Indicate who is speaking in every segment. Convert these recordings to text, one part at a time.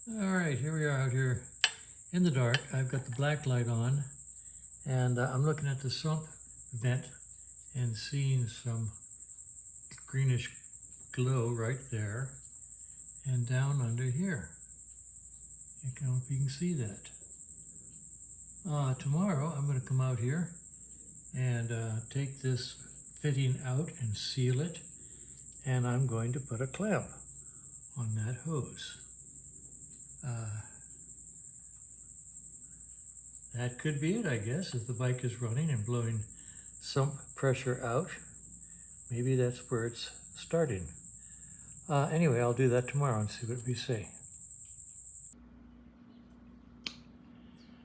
Speaker 1: All right, here we are out here in the dark. I've got the black light on, and I'm looking at the sump vent and seeing some greenish glow right there and down under here. I don't know if you can see that. Tomorrow I'm going to come out here and take this fitting out and seal it, and I'm going to put a clamp on that hose. That could be it, I guess, if the bike is running and blowing sump pressure out. Maybe that's where it's starting. Anyway, I'll do that tomorrow and see what we say.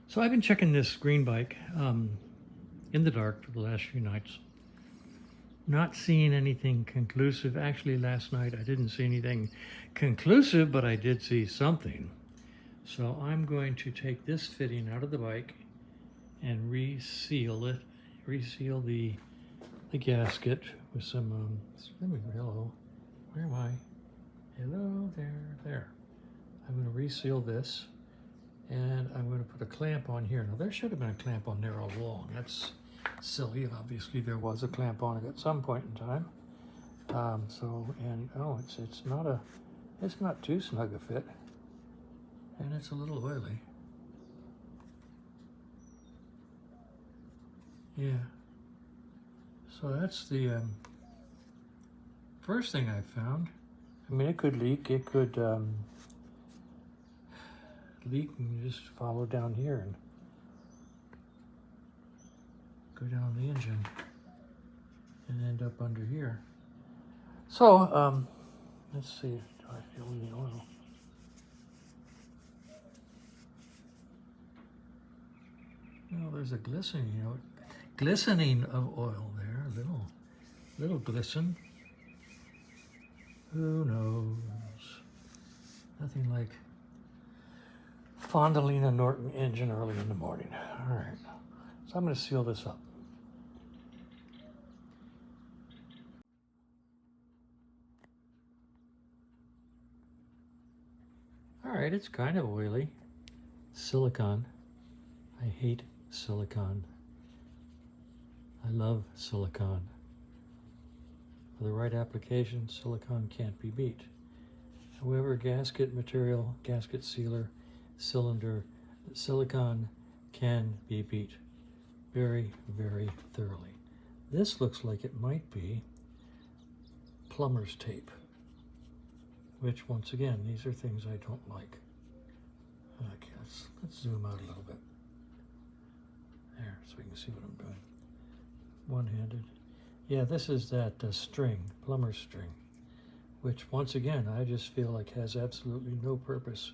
Speaker 1: So I've been checking this green bike in the dark for the last few nights. Not seeing anything conclusive. Actually, last night I didn't see anything conclusive, but I did see something. So I'm going to take this fitting out of the bike and reseal it, reseal the gasket with some, hello, where am I? Hello, there. I'm going to reseal this, and I'm going to put a clamp on here. Now there should have been a clamp on there all along. That's silly, and obviously there was a clamp on it at some point in time. It's not too snug a fit, and it's a little oily. Yeah. So that's the first thing I found. I mean, it could leak. It could leak and just follow down here and go down the engine and end up under here. So, let's see. Do I feel any oil? Well, there's a glistening of oil there. A little glisten. Who knows? Nothing like fondling a Norton engine early in the morning. All right, so I'm going to seal this up. All right, it's kind of oily. Silicone. I hate silicone. I love silicone. For the right application, silicone can't be beat. However, gasket material, gasket sealer, cylinder, silicone can be beat very, very thoroughly. This looks like it might be plumber's tape, which once again, these are things I don't like. Okay, let's zoom out a little bit. There, so we can see what I'm doing. One-handed. Yeah, this is that string, plumber's string, which once again, I just feel like has absolutely no purpose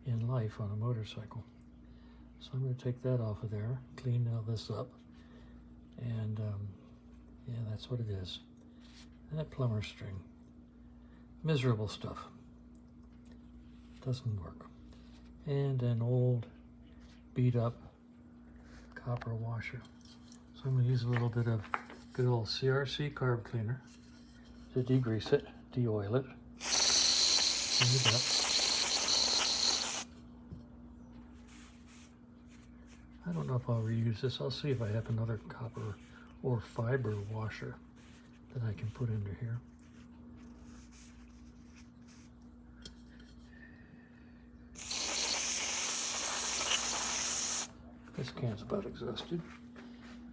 Speaker 1: in life on a motorcycle. So I'm going to take that off of there, clean all this up, and yeah, that's what it is. That plumber string. Miserable stuff. Doesn't work. And an old, beat up copper washer. So I'm going to use a little bit of good old CRC carb cleaner to degrease it, de-oil it, clean it up. I don't know if I'll reuse this. I'll see if I have another copper or fiber washer that I can put into here. This can's about exhausted.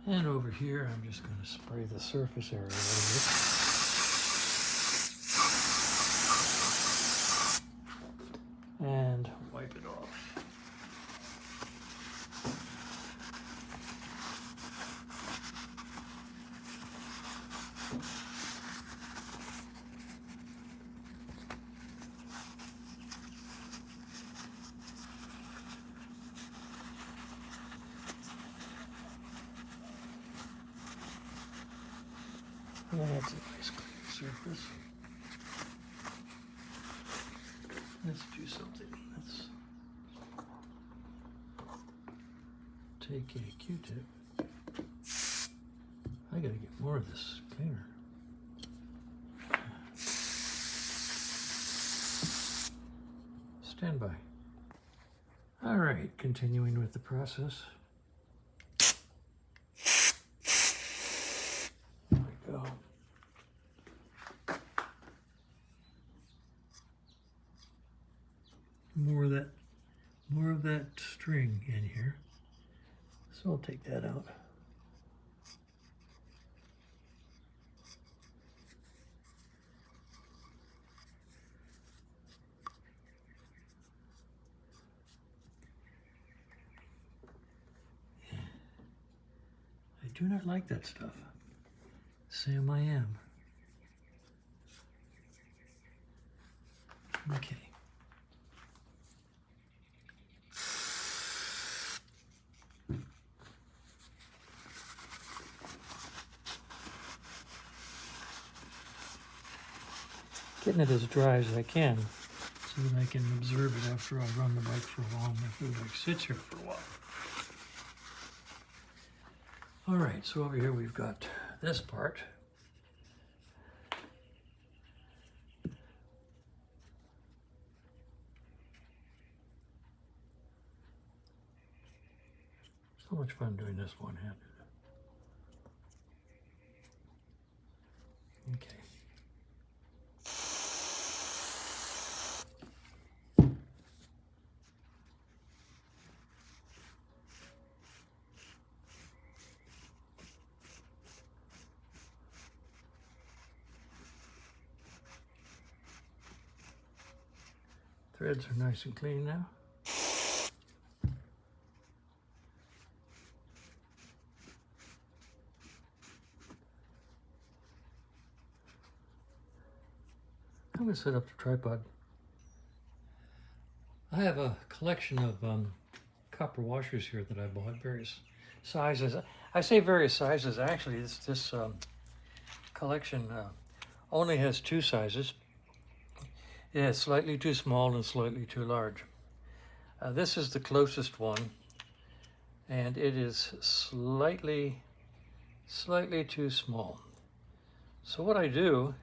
Speaker 1: And over here, I'm just going to spray the surface area a little bit and wipe it off. That's a nice clear surface. Let's do something. Let's take a Q-tip. I gotta get more of this cleaner. Stand by. All right, continuing with the process. There we go. More of that string in here. So I'll take that out. I do not like that stuff. Sam, I am. Okay. Getting it as dry as I can so that I can observe it after I run the bike for a while and the bike sits here for a while. All right, so over here we've got this part. So much fun doing this one-handed. Okay. Threads are nice and clean now. I'm going to set up the tripod. I have a collection of copper washers here that I bought, various sizes. I say various sizes. Actually, this collection only has two sizes. It has slightly too small and slightly too large. This is the closest one, and it is slightly too small. So what I do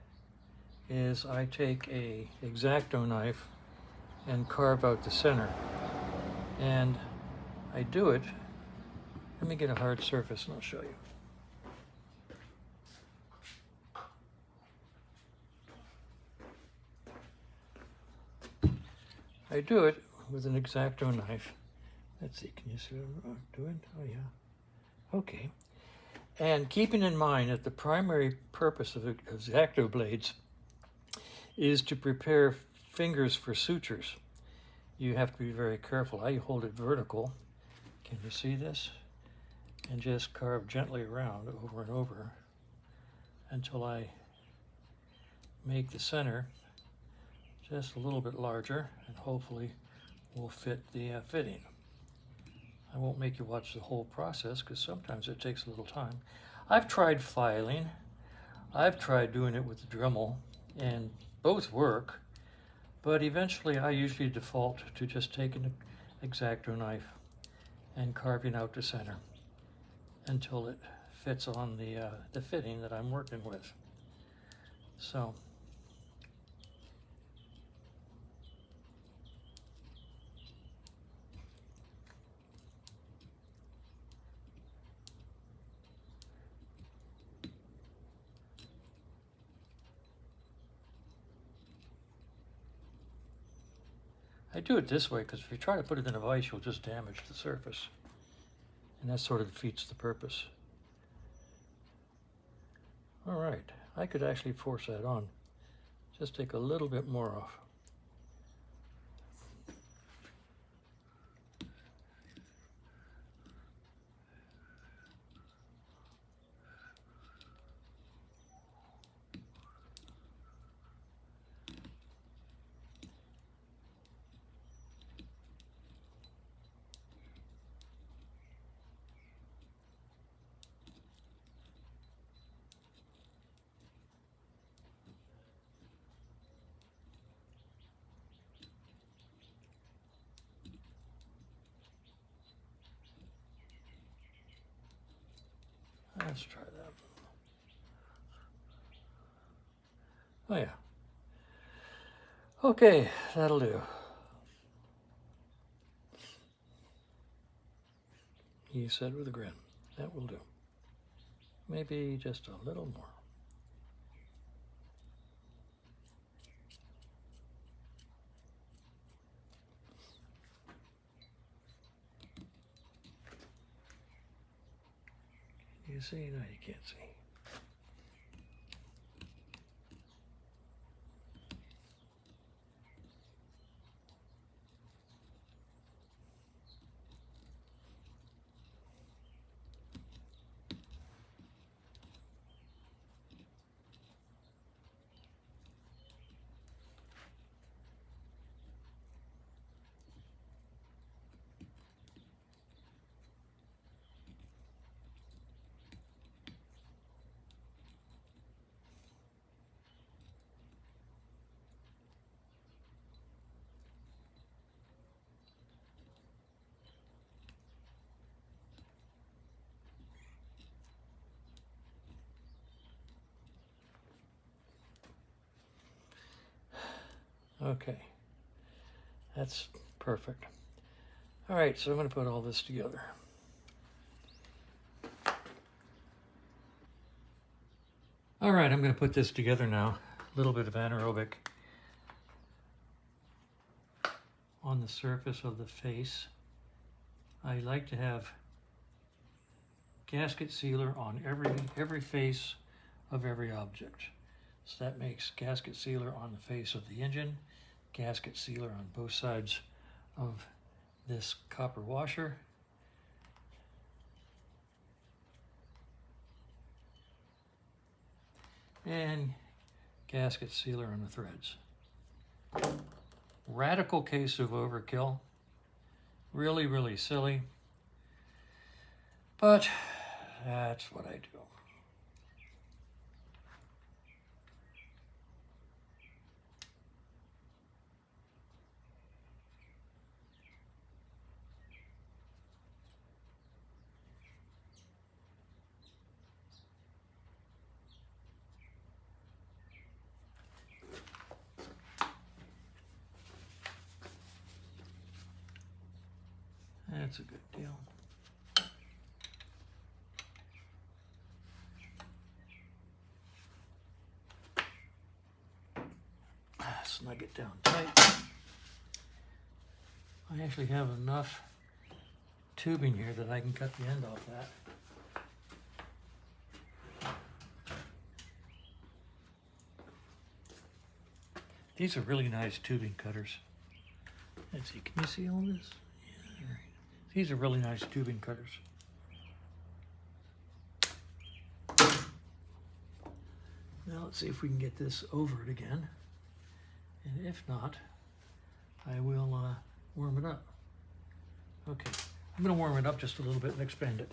Speaker 1: is I take a X-Acto knife and carve out the center. And I do it, let me get a hard surface and I'll show you. I do it with an X-Acto knife. Let's see, can you see what I'm doing? Oh yeah, okay. And keeping in mind that the primary purpose of X-Acto blades is to prepare fingers for sutures. You have to be very careful. I hold it vertical. Can you see this? And just carve gently around over and over until I make the center just a little bit larger and hopefully will fit the fitting. I won't make you watch the whole process because sometimes it takes a little time. I've tried filing. I've tried doing it with the Dremel, and both work, but eventually I usually default to just taking an X-Acto knife and carving out the center until it fits on the fitting that I'm working with. So I do it this way because if you try to put it in a vise, you'll just damage the surface. And that sort of defeats the purpose. All right, I could actually force that on. Just take a little bit more off. Let's try that. Oh yeah. Okay, that'll do. he said with a grin. That will do. Maybe just a little more. You see? No, you can't see. Okay, that's perfect. All right, so I'm going to put all this together. All right, I'm going to put this together now. A little bit of anaerobic on the surface of the face. I like to have gasket sealer on every face of every object. So that makes gasket sealer on the face of the engine, gasket sealer on both sides of this copper washer, and gasket sealer on the threads. Radical case of overkill. Really, really silly. But that's what I do. That's a good deal. Snug it down tight. I actually have enough tubing here that I can cut the end off that. These are really nice tubing cutters. Let's see, can you see all this? Yeah, all right. These are really nice tubing cutters. Now let's see if we can get this over it again. And if not, I will warm it up. Okay, I'm going to warm it up just a little bit and expand it.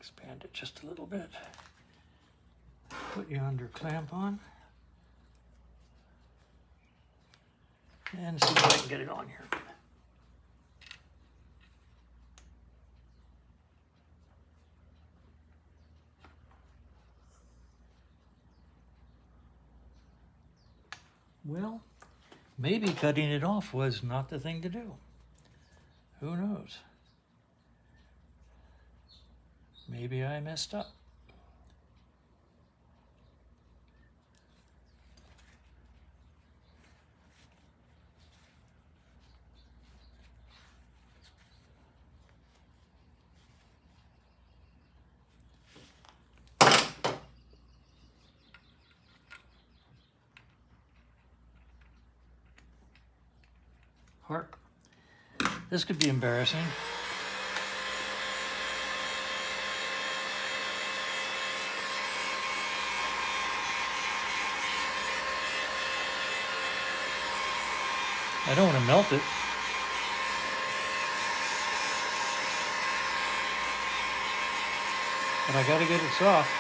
Speaker 1: Expand it just a little bit. Put your under clamp on. And see if I can get it on here. Well, maybe cutting it off was not the thing to do. Who knows? Maybe I messed up. Hark. This could be embarrassing. I don't want to melt it. But I gotta get it soft.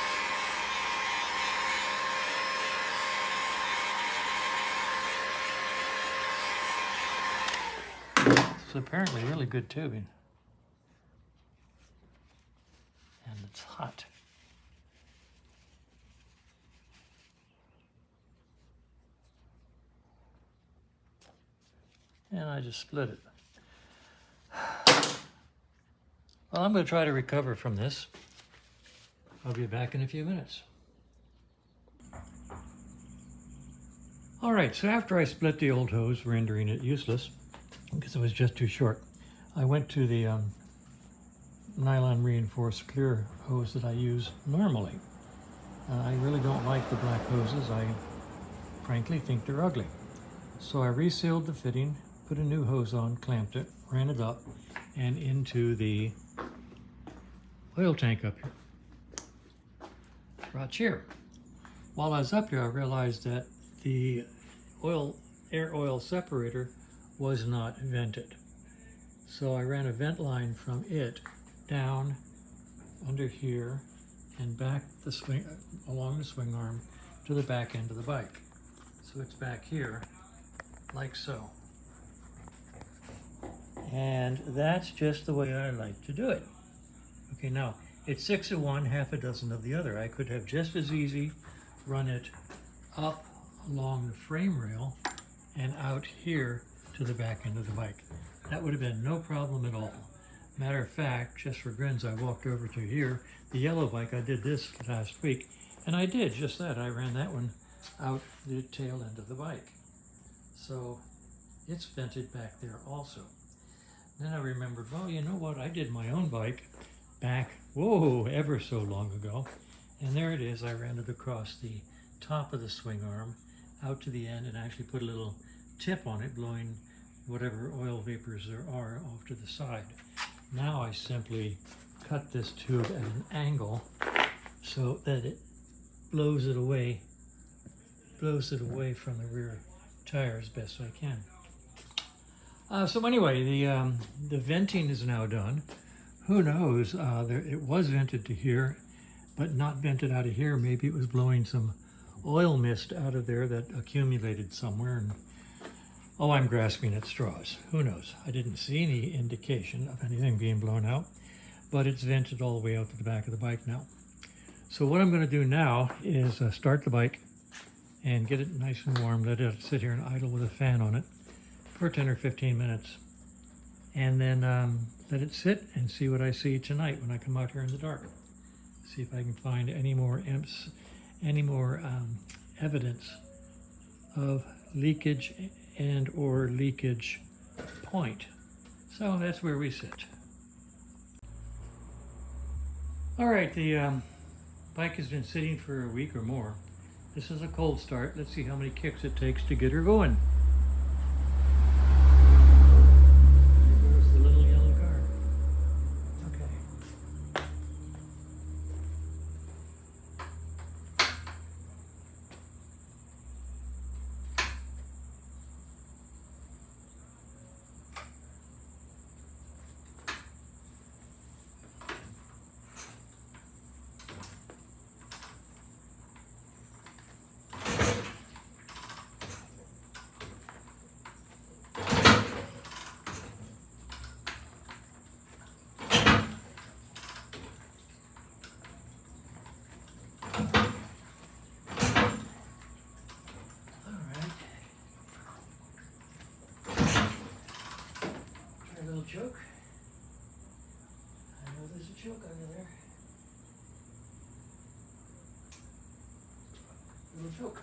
Speaker 1: It's apparently really good tubing. And it's hot. And I just split it. Well, I'm going to try to recover from this. I'll be back in a few minutes. All right, so after I split the old hose, rendering it useless, because it was just too short, I went to the nylon reinforced clear hose that I use normally. I really don't like the black hoses. I frankly think they're ugly. So I resealed the fitting, put a new hose on, clamped it, ran it up, and into the oil tank up here. Right here. While I was up here, I realized that the air oil separator was not vented. So I ran a vent line from it down under here and back the swing along the swing arm to the back end of the bike. So it's back here like so. And that's just the way I like to do it. Okay, now it's 6 of one, half a dozen of the other. I could have just as easy run it up along the frame rail and out here to the back end of the bike. That would have been no problem at all. Matter of fact, just for grins, I walked over to here, the yellow bike. I did this last week, and I did just that. I ran that one out the tail end of the bike. So it's vented back there also. Then I remembered, well, you know what? I did my own bike back, whoa, ever so long ago. And there it is. I ran it across the top of the swing arm out to the end and actually put a little tip on it, blowing whatever oil vapors there are off to the side. Now I simply cut this tube at an angle so that it blows it away from the rear tire as best I can. So anyway, the venting is now done. Who knows, it was vented to here, but not vented out of here. Maybe it was blowing some oil mist out of there that accumulated somewhere. And oh, I'm grasping at straws. Who knows? I didn't see any indication of anything being blown out, but it's vented all the way out to the back of the bike now. So what I'm going to do now is start the bike and get it nice and warm, let it sit here and idle with a fan on it for 10 or 15 minutes, and then let it sit and see what I see tonight when I come out here in the dark. See if I can find any more evidence of leakage and or leakage point. So that's where we sit. All right, the bike has been sitting for a week or more. This is a cold start. Let's see how many kicks it takes to get her going. There goes the little yellow car. Okay. Choke. I know there's a choke under there. Little choke.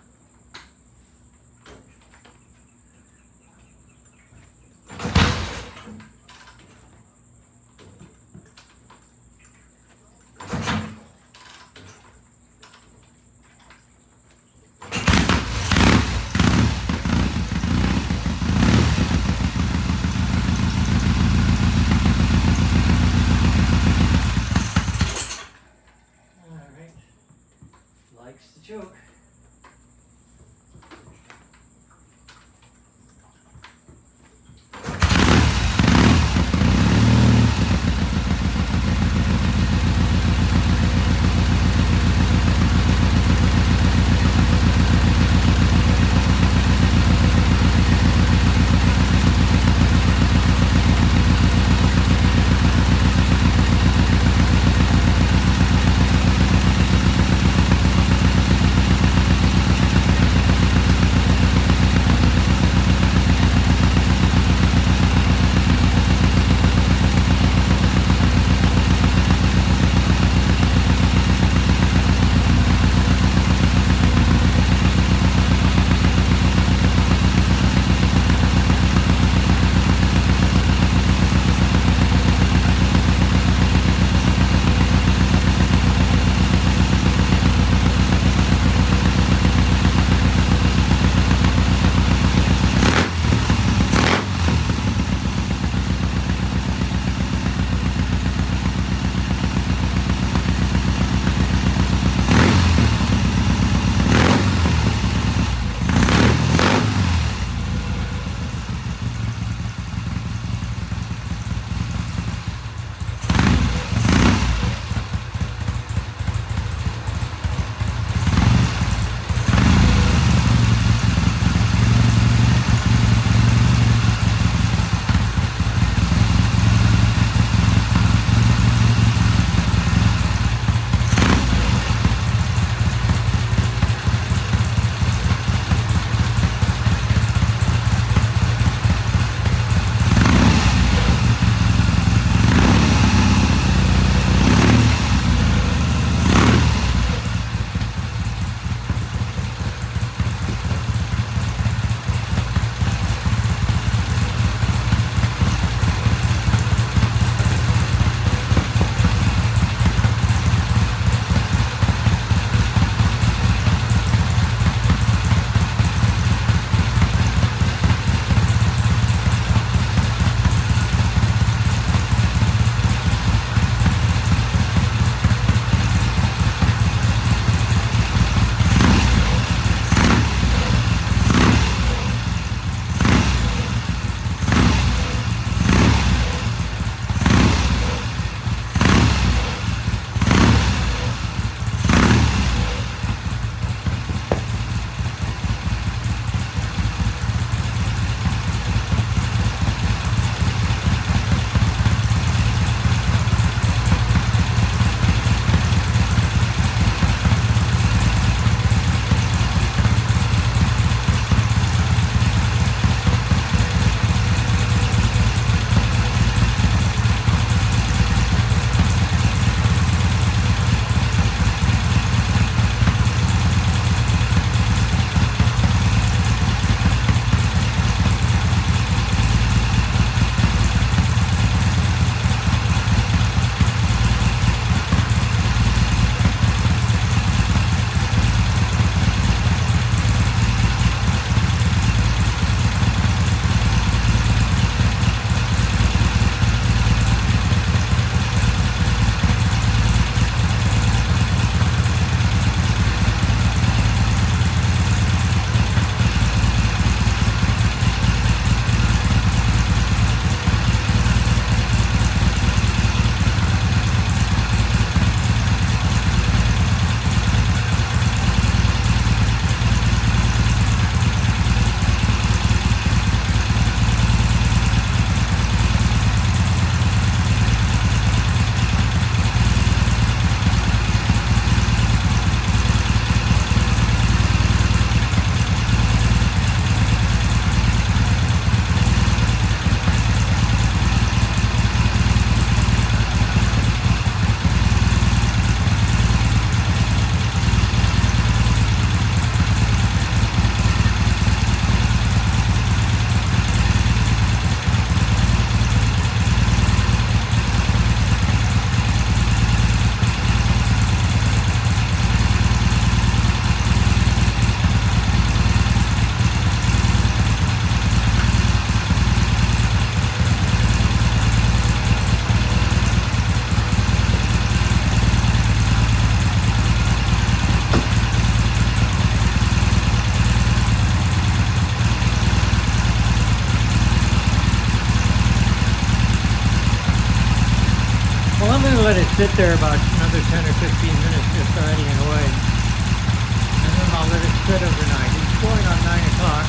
Speaker 1: let it sit there about another 10 or 15 minutes, just idling away. And then I'll let it sit overnight. It's going on 9 o'clock.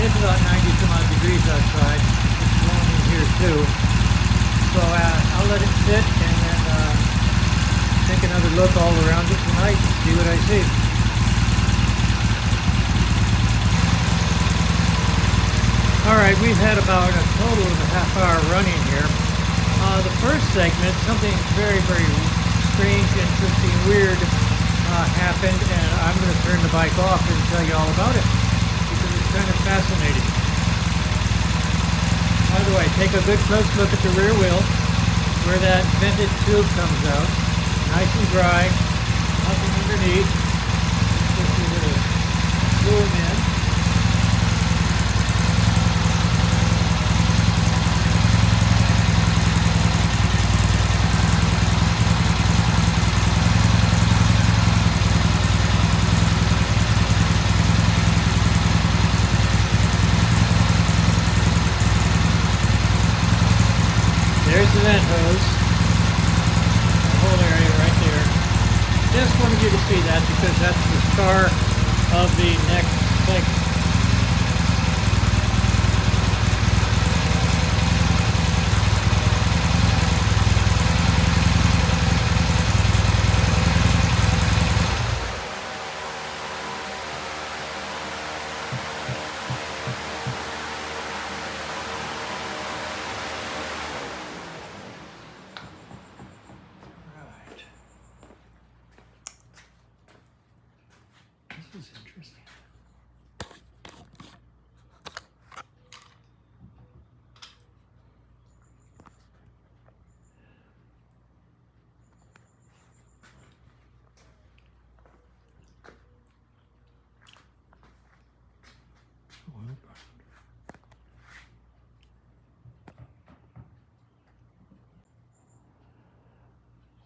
Speaker 1: It's about 90 some odd degrees outside. It's warm in here too. So I'll let it sit and then take another look all around it tonight and see what I see. Alright, we've had about a total of a half hour running here. The first segment, something very, very strange, interesting, weird happened, and I'm going to turn the bike off and tell you all about it because it's kind of fascinating. By the way, take a good close look at the rear wheel where that vented tube comes out. Nice and dry, nothing underneath. Just a little zoom in. There's the vent hose, the whole area right there. Just wanted you to see that because that's the star of the next segment. This is interesting.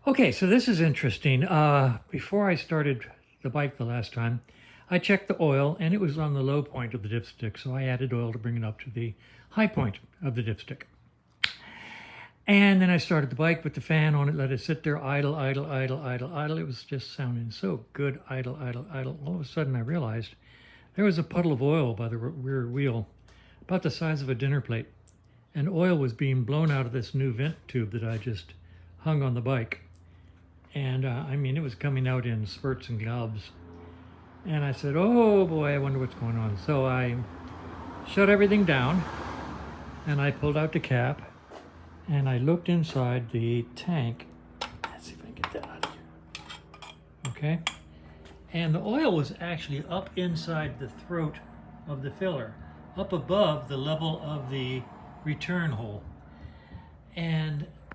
Speaker 1: Okay, so this is interesting. Before I started the bike the last time, I checked the oil and it was on the low point of the dipstick, so I added oil to bring it up to the high point of the dipstick. And then I started the bike with the fan on it, let it sit there, idle, idle, idle, idle, idle. It was just sounding so good, idle, idle, idle. All of a sudden I realized there was a puddle of oil by the rear wheel, about the size of a dinner plate. And oil was being blown out of this new vent tube that I just hung on the bike. And I mean, it was coming out in spurts and globs. And I said, oh boy, I wonder what's going on. So I shut everything down and I pulled out the cap and I looked inside the tank. Let's see if I can get that out of here. Okay. And the oil was actually up inside the throat of the filler, up above the level of the return hole.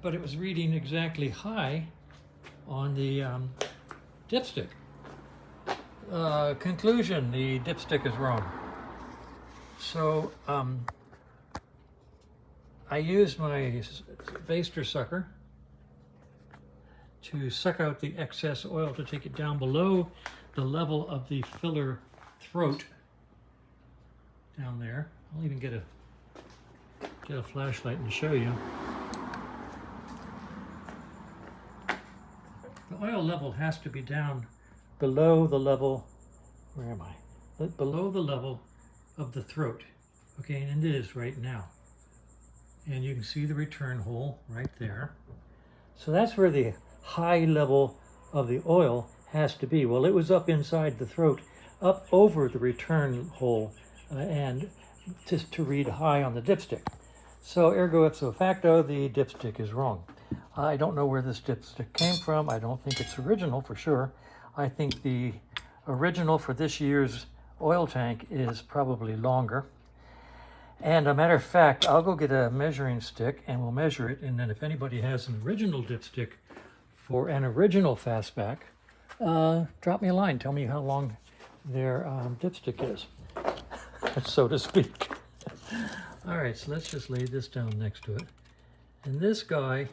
Speaker 1: But it was reading exactly high on the dipstick. Conclusion, the dipstick is wrong. So I used my baster sucker to suck out the excess oil to take it down below the level of the filler throat down there. I'll even get a flashlight and show you. The oil level has to be down below the level, where am I? Below the level of the throat. Okay, and it is right now. And you can see the return hole right there. So that's where the high level of the oil has to be. Well, it was up inside the throat, up over the return hole, and just to read high on the dipstick. So ergo ipso facto, the dipstick is wrong. I don't know where this dipstick came from. I don't think it's original for sure. I think the original for this year's oil tank is probably longer. And a matter of fact, I'll go get a measuring stick and we'll measure it. And then if anybody has an original dipstick for an original fastback, drop me a line. Tell me how long their dipstick is, so to speak. All right, so let's just lay this down next to it. And this guy,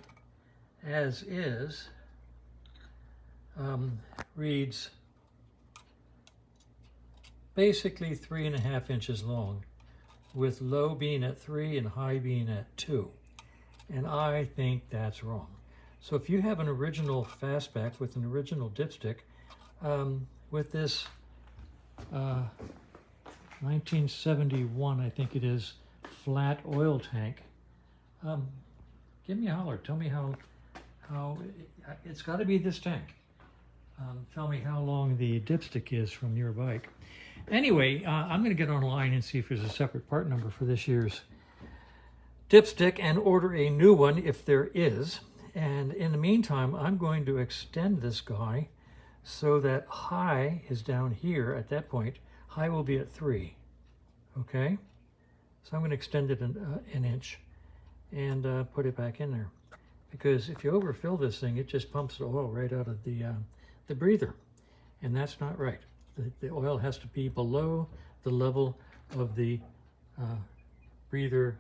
Speaker 1: as is, reads basically 3.5 inches long, with low being at 3 and high being at 2. And I think that's wrong. So if you have an original fastback with an original dipstick, with this 1971, I think it is, flat oil tank, give me a holler. Tell me how it's got to be this tank. Tell me how long the dipstick is from your bike. Anyway, I'm going to get online and see if there's a separate part number for this year's dipstick and order a new one if there is. And in the meantime, I'm going to extend this guy so that high is down here at that point. High will be at 3, okay? So I'm going to extend it an inch and put it back in there. Because if you overfill this thing, it just pumps the oil right out of the breather. And that's not right. The oil has to be below the level of the breather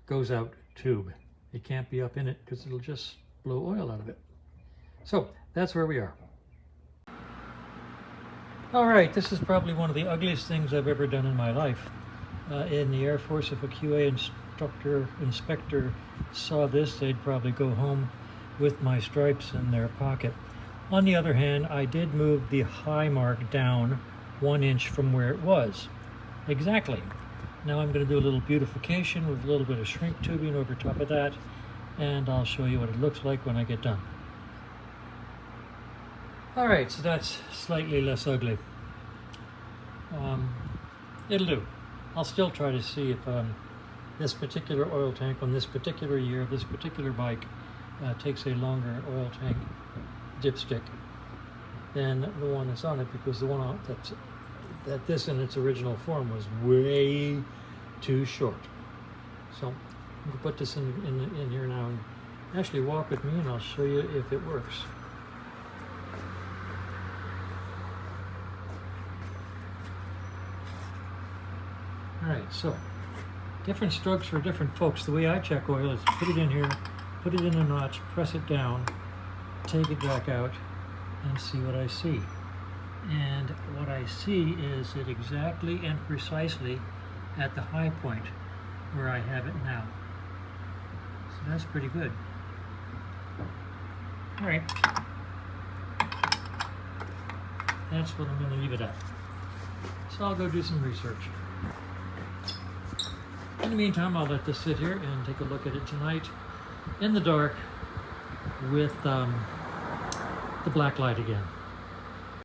Speaker 1: goes out tube. It can't be up in it because it'll just blow oil out of it. So that's where we are. All right, this is probably one of the ugliest things I've ever done in my life. In the Air Force, if a QA inspector saw this, they'd probably go home with my stripes in their pocket. On the other hand, I did move the high mark down 1 inch from where it was. Exactly. Now I'm going to do a little beautification with a little bit of shrink tubing over top of that, and I'll show you what it looks like when I get done. Alright, so that's slightly less ugly. It'll do. I'll still try to see if this particular oil tank on this particular year, this particular bike, takes a longer oil tank dipstick than the one that's on it, because the one that this in its original form was way too short. So I'm going to put this in here now and actually walk with me, and I'll show you if it works. Alright, so different strokes for different folks. The way I check oil is put it in here, put it in a notch, press it down, take it back out, and see what I see. And what I see is it exactly and precisely at the high point where I have it now. So that's pretty good. All right. That's what I'm going to leave it at. So I'll go do some research. In the meantime, I'll let this sit here and take a look at it tonight in the dark with the black light again.